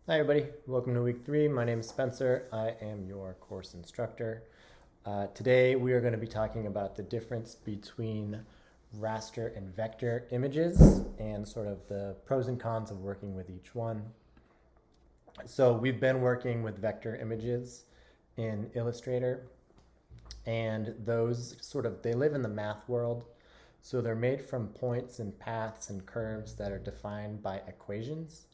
Hi everybody, welcome to week 3. My name is Spencer. I am your course instructor. Today we are going to be talking about the difference between raster and vector images and sort of the pros and cons of working with each one. So we've been working with vector images in Illustrator, and those they live in the math world. So they're made from points and paths and curves that are defined by equations.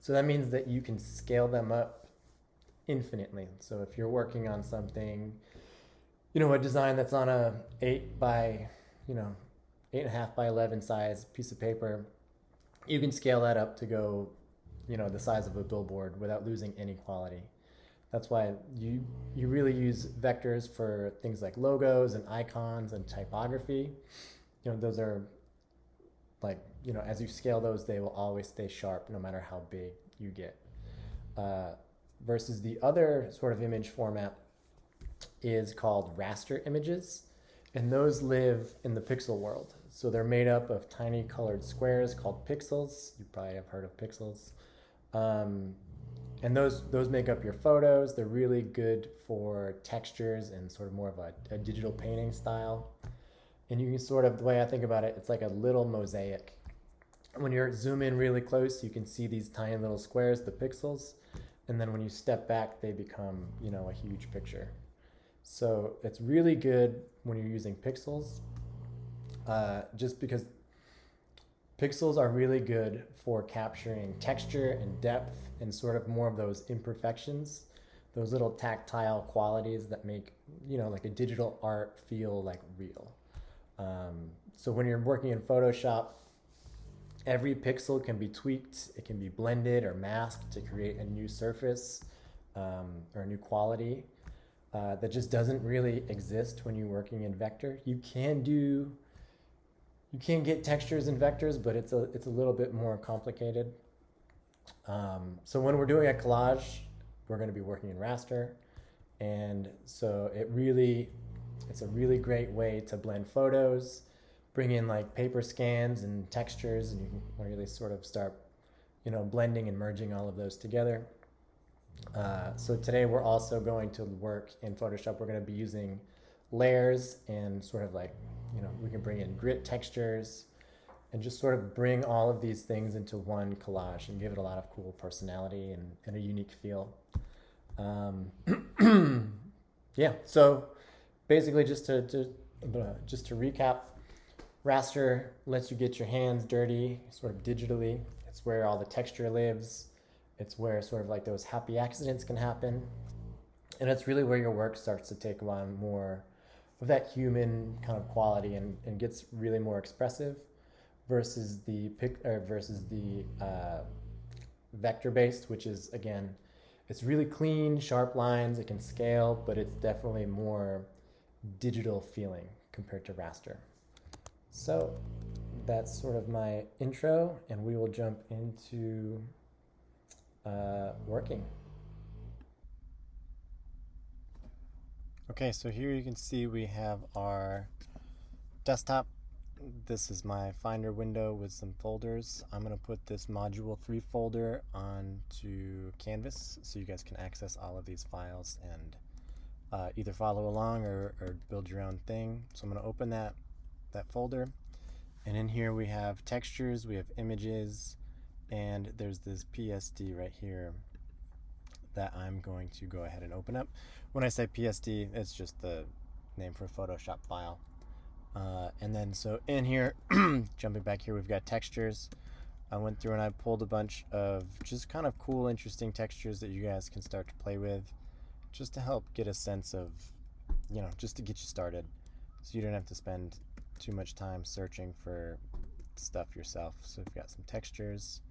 So that means that you can scale them up infinitely. So if you're working on something, a design that's on a 8.5 by 11 size piece of paper, you can scale that up to go, the size of a billboard without losing any quality. That's why you really use vectors for things like logos and icons and typography. Those are as you scale those, they will always stay sharp no matter how big you get. Versus the other sort of image format is called raster images, and those live in the pixel world. So they're made up of tiny colored squares called pixels. You probably have heard of pixels. And those make up your photos. They're really good for textures and sort of more of a digital painting style. And you can the way I think about it, it's like a little mosaic. When you zoom in really close, you can see these tiny little squares, the pixels. And then when you step back, they become, a huge picture. So it's really good when you're using pixels, just because pixels are really good for capturing texture and depth and sort of more of those imperfections, those little tactile qualities that make, like a digital art feel like real. So when you're working in Photoshop, every pixel can be tweaked, it can be blended or masked to create a new surface or a new quality that just doesn't really exist when you're working in vector. You can get textures in vectors, but it's a little bit more complicated. So when we're doing a collage, we're going to be working in raster, and so it's a really great way to blend photos, bring in like paper scans and textures, and you can really sort of start, blending and merging all of those together. So today we're also going to work in Photoshop. We're going to be using layers and sort of we can bring in grit textures and just sort of bring all of these things into one collage and give it a lot of cool personality and a unique feel. Yeah, so basically just to recap, raster lets you get your hands dirty sort of digitally. It's where all the texture lives. It's where sort of like those happy accidents can happen. And it's really where your work starts to take on more of that human kind of quality and gets really more expressive versus the vector-based, which is, again, it's really clean, sharp lines. It can scale, but it's definitely more digital feeling compared to raster. So that's sort of my intro, and we will jump into working. Okay, so here you can see we have our desktop. This is my Finder window with some folders. I'm going to put this Module3 folder onto Canvas so you guys can access all of these files and either follow along or build your own thing. So I'm going to open that folder, and in here we have textures, we have images, and there's this PSD right here that I'm going to go ahead and open up. When I say PSD, it's just the name for a Photoshop file. And then so in here, jumping back here, we've got textures. I went through and I pulled a bunch of just kind of cool, interesting textures that you guys can start to play with, just to help get a sense of, just to get you started, so you don't have to spend too much time searching for stuff yourself. So we've got some textures.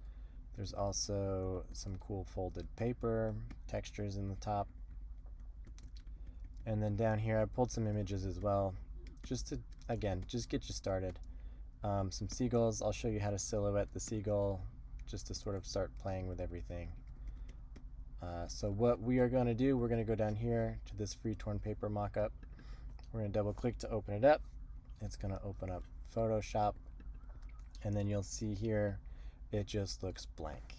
There's also some cool folded paper textures in the top. And then down here I pulled some images as well, just to, again, just get you started. Some seagulls. I'll show you how to silhouette the seagull, just to sort of start playing with everything. So what we are going to do, we're going to go down here to this free torn paper mockup. We're going to double click to open it up. It's going to open up Photoshop, and then you'll see here it just looks blank.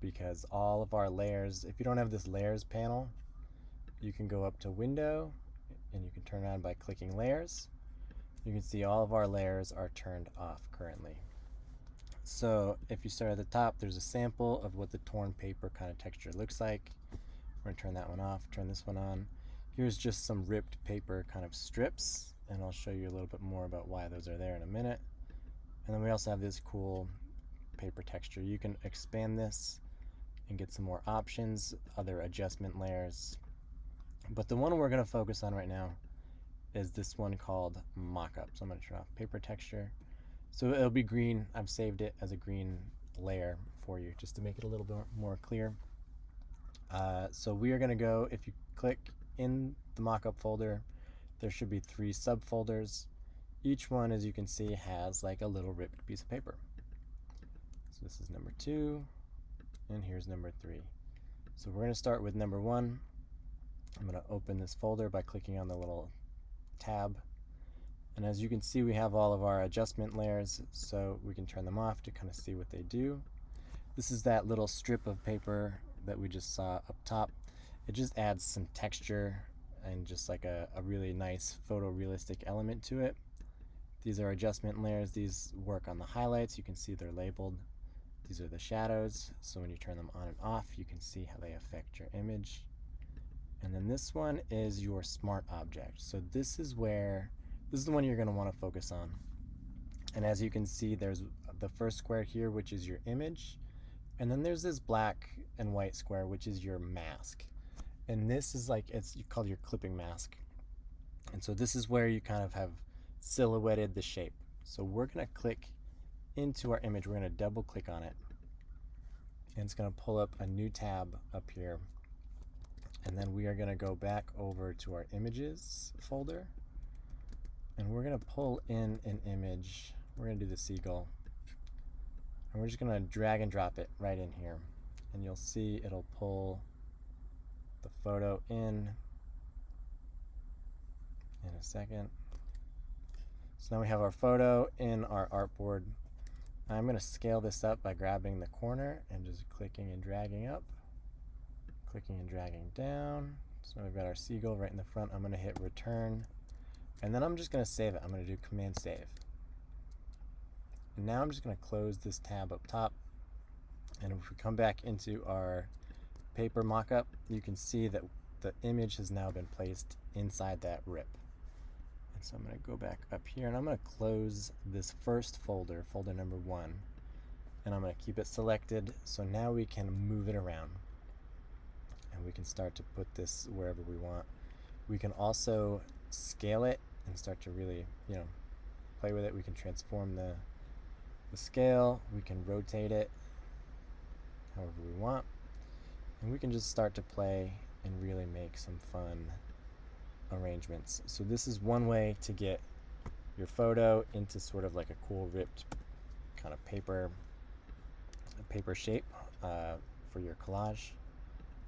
because all of our layers, if you don't have this layers panel, you can go up to window and you can turn it on by clicking layers. You can see all of our layers are turned off currently. So if you start at the top, there's a sample of what the torn paper kind of texture looks like. We're going to turn that one off, turn this one on. Here's just some ripped paper kind of strips, and I'll show you a little bit more about why those are there in a minute. And then we also have this cool paper texture. You can expand this and get some more options, other adjustment layers. But the one we're going to focus on right now is this one called Mockup. So I'm going to turn off paper texture. So it'll be green. I've saved it as a green layer for you just to make it a little bit more clear. So we are going to go, if you click in the Mockup folder, there should be 3 subfolders. Each one, as you can see, has like a little ripped piece of paper. So this is number 2, and here's number 3. So we're going to start with number 1. I'm going to open this folder by clicking on the little tab. And as you can see, we have all of our adjustment layers, so we can turn them off to kind of see what they do. This is that little strip of paper that we just saw up top. It just adds some texture and just like a really nice photorealistic element to it. These are adjustment layers. These work on the highlights. You can see they're labeled. These are the shadows, so when you turn them on and off, you can see how they affect your image. And then this one is your smart object. So this is the one you're going to want to focus on. And as you can see, there's the first square here, which is your image. And then there's this black and white square, which is your mask. And this is like, it's called your clipping mask. And so this is where you kind of have silhouetted the shape. So we're going to click into our image. We're going to double click on it. And it's going to pull up a new tab up here. And then we are going to go back over to our images folder. And we're going to pull in an image. We're going to do the seagull. And we're just going to drag and drop it right in here. And you'll see it'll pull the photo in a second. So now we have our photo in our artboard. I'm going to scale this up by grabbing the corner and just clicking and dragging up. Clicking and dragging down. So now we've got our seagull right in the front. I'm going to hit return. And then I'm just going to save it. I'm going to do Command Save. And now I'm just going to close this tab up top. And if we come back into our paper mockup, you can see that the image has now been placed inside that rip. And so I'm going to go back up here and I'm going to close this first folder, folder number 1. And I'm going to keep it selected. So now we can move it around. And we can start to put this wherever we want. We can also scale it and start to really, play with it. We can transform the scale. We can rotate it however we want. And we can just start to play and really make some fun arrangements. So this is one way to get your photo into sort of like a cool ripped kind of paper shape for your collage.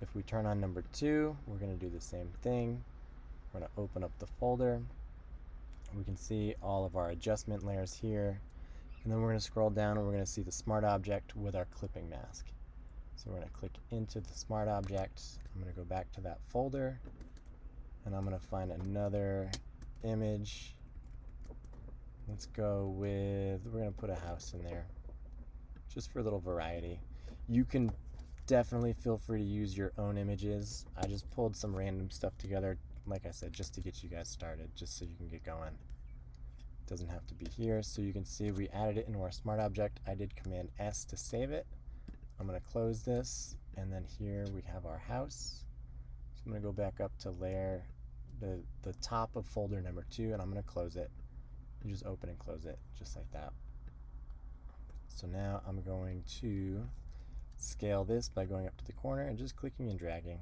If we turn on number 2, we're going to do the same thing. We're going to open up the folder. We can see all of our adjustment layers here. And then we're going to scroll down and we're going to see the smart object with our clipping mask. So we're going to click into the smart object. I'm going to go back to that folder. And I'm going to find another image. Let's go with, we're going to put a house in there just for a little variety. You can definitely feel free to use your own images. I just pulled some random stuff together, like I said, just to get you guys started, just so you can get going. It doesn't have to be here. So you can see we added it into our smart object. I did Command S to save it. I'm going to close this, and then here we have our house. So I'm going to go back up to layer, the top of folder number 2, and I'm going to close it. You just open and close it, just like that. So now I'm going to scale this by going up to the corner and just clicking and dragging.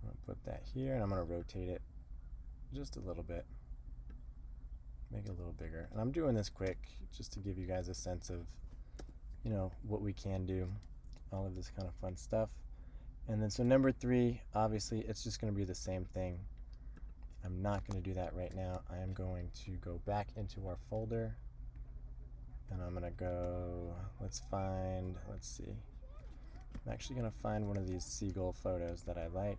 I'm going to put that here, and I'm going to rotate it just a little bit. Make it a little bigger. And I'm doing this quick just to give you guys a sense of, what we can do. All of this kind of fun stuff. And then so number 3, obviously it's just going to be the same thing. I'm not going to do that right now. I am going to go back into our folder. And I'm going to go, let's see. I'm actually going to find one of these seagull photos that I like.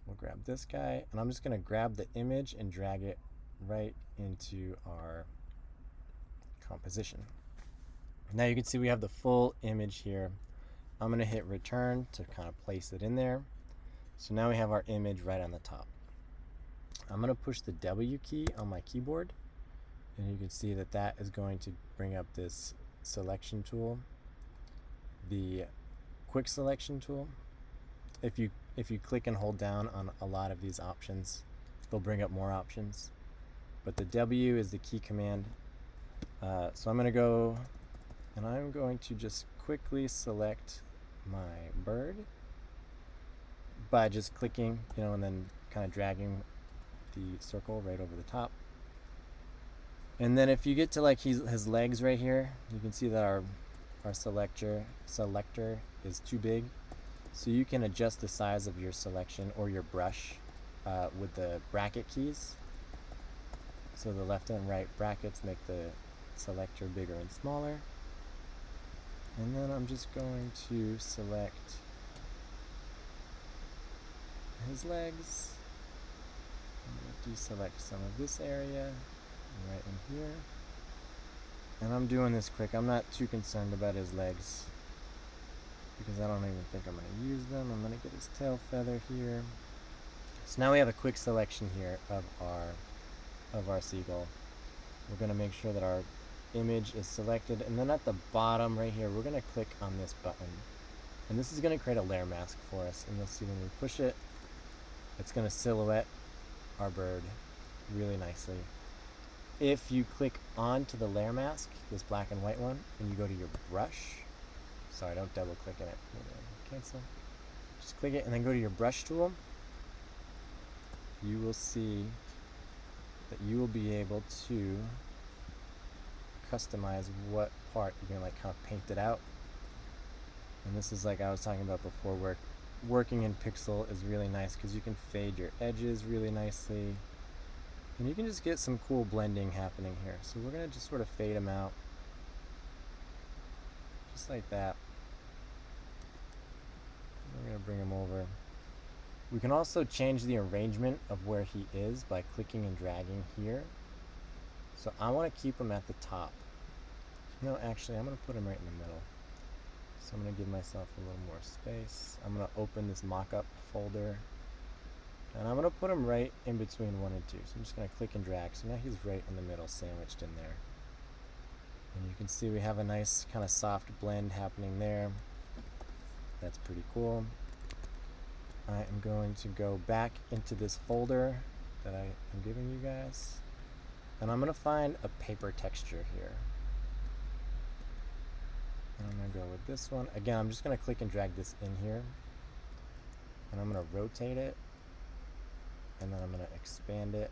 We'll grab this guy, and I'm just going to grab the image and drag it right into our composition. Now you can see we have the full image here. I'm going to hit return to kind of place it in there. So now we have our image right on the top. I'm going to push the W key on my keyboard, and you can see that that is going to bring up this selection tool, the quick selection tool. If you click and hold down on a lot of these options, they'll bring up more options. But the W is the key command. So I'm going to go, and I'm going to just quickly select my bird by just clicking, and then kind of dragging the circle right over the top. And then if you get to like his legs right here, you can see that our selector is too big. So you can adjust the size of your selection or your brush with the bracket keys. So the left and right brackets make the selector bigger and smaller. And then I'm just going to select his legs. I'm going to deselect some of this area right in here. And I'm doing this quick. I'm not too concerned about his legs because I don't even think I'm going to use them. I'm going to get his tail feather here. So now we have a quick selection here of our seagull. We're going to make sure that our image is selected, and then at the bottom right here we're going to click on this button, and this is going to create a layer mask for us, and you'll see when we push it, it's going to silhouette our bird really nicely. If you click onto the layer mask, this black and white one, and you go to your brush, sorry, don't double click in it, cancel, just click it and then go to your brush tool, you will see that you will be able to customize what part you're gonna like kind of paint it out. And this is like I was talking about before, where working in pixel is really nice because you can fade your edges really nicely, and you can just get some cool blending happening here. So we're gonna just sort of fade them out just like that. We're gonna bring him over. We can also change the arrangement of where he is by clicking and dragging here. So I want to keep him at the top. No, actually, I'm going to put him right in the middle. So I'm going to give myself a little more space. I'm going to open this mock-up folder, and I'm going to put him right in between 1 and 2. So I'm just going to click and drag. So now he's right in the middle, sandwiched in there. And you can see we have a nice kind of soft blend happening there. That's pretty cool. I am going to go back into this folder that I am giving you guys, and I'm going to find a paper texture here. And I'm going to go with this one. Again, I'm just going to click and drag this in here, and I'm going to rotate it, and then I'm going to expand it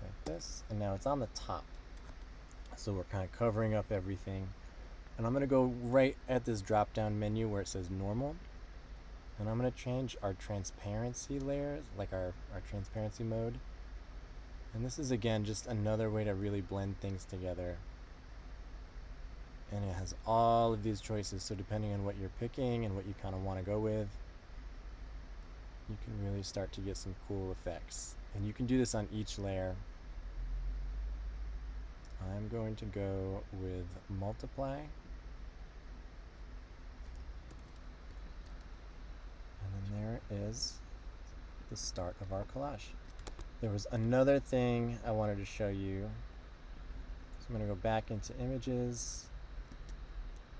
like this, and now it's on the top. So we're kind of covering up everything. And I'm going to go right at this drop down menu where it says normal. And I'm going to change our transparency layers, like our transparency mode. And this is, again, just another way to really blend things together. And it has all of these choices, so depending on what you're picking and what you kind of want to go with, you can really start to get some cool effects. And you can do this on each layer. I'm going to go with multiply. And then there is the start of our collage. There was another thing I wanted to show you. So I'm going to go back into images.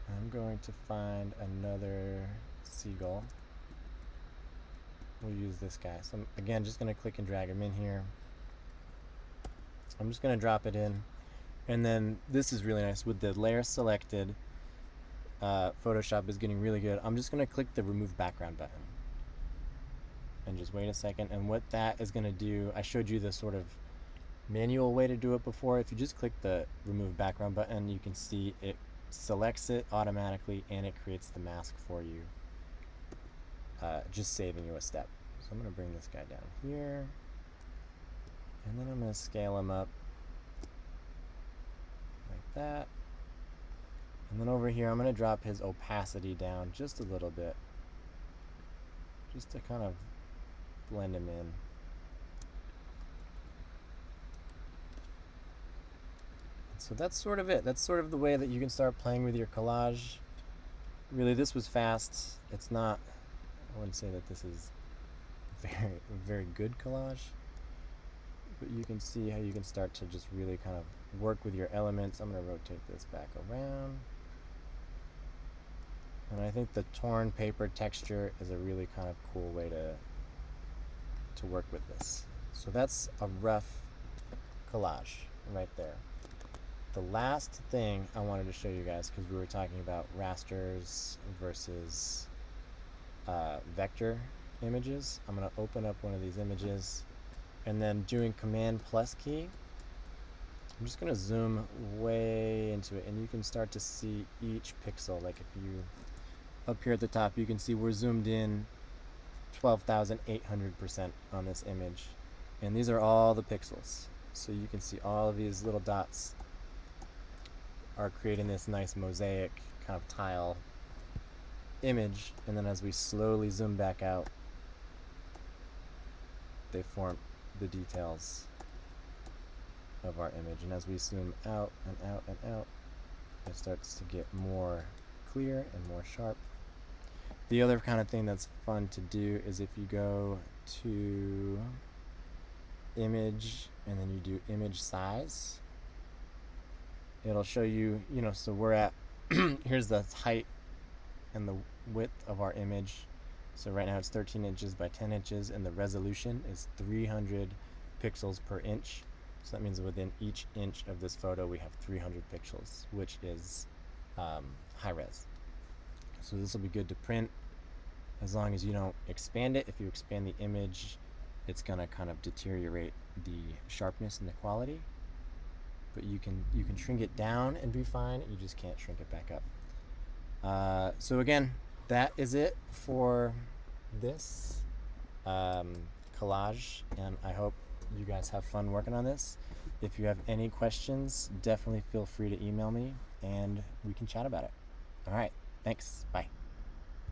I'm going to find another seagull. We'll use this guy. So I'm, again, just going to click and drag him in here. I'm just going to drop it in. And then this is really nice. With the layer selected, Photoshop is getting really good. I'm just going to click the remove background button. And just wait a second, and what that is going to do, I showed you the sort of manual way to do it before. If you just click the remove background button, you can see it selects it automatically and it creates the mask for you, just saving you a step. So I'm going to bring this guy down here, and then I'm going to scale him up like that. And then over here, I'm going to drop his opacity down just a little bit, just to kind of blend him in. So that's sort of it. That's sort of the way that you can start playing with your collage. Really, this was fast. It's not, I wouldn't say that this is very good collage, but you can see how you can start to just really kind of work with your elements. I'm going to rotate this back around. And I think the torn paper texture is a really kind of cool way to work with this. So that's a rough collage right there. The last thing I wanted to show you guys, because we were talking about rasters versus vector images. I'm going to open up one of these images, and then doing Command plus key, I'm just going to zoom way into it, and you can start to see each pixel. Like if you, up here at the top, you can see we're zoomed in 12,800% on this image. And these are all the pixels. So you can see all of these little dots are creating this nice mosaic kind of tile image. And then as we slowly zoom back out, they form the details of our image. And as we zoom out and out and out, it starts to get more clear and more sharp. The other kind of thing that's fun to do is if you go to image and then you do image size, it'll show you, so we're at, here's the height and the width of our image. So right now it's 13 inches by 10 inches, and the resolution is 300 pixels per inch. So that means within each inch of this photo we have 300 pixels, which is high res. So this will be good to print as long as you don't expand it. If you expand the image, it's going to kind of deteriorate the sharpness and the quality. But you can shrink it down and be fine. You just can't shrink it back up. So again, that is it for this collage, and I hope you guys have fun working on this. If you have any questions, definitely feel free to email me and we can chat about it. All right, thanks. Bye.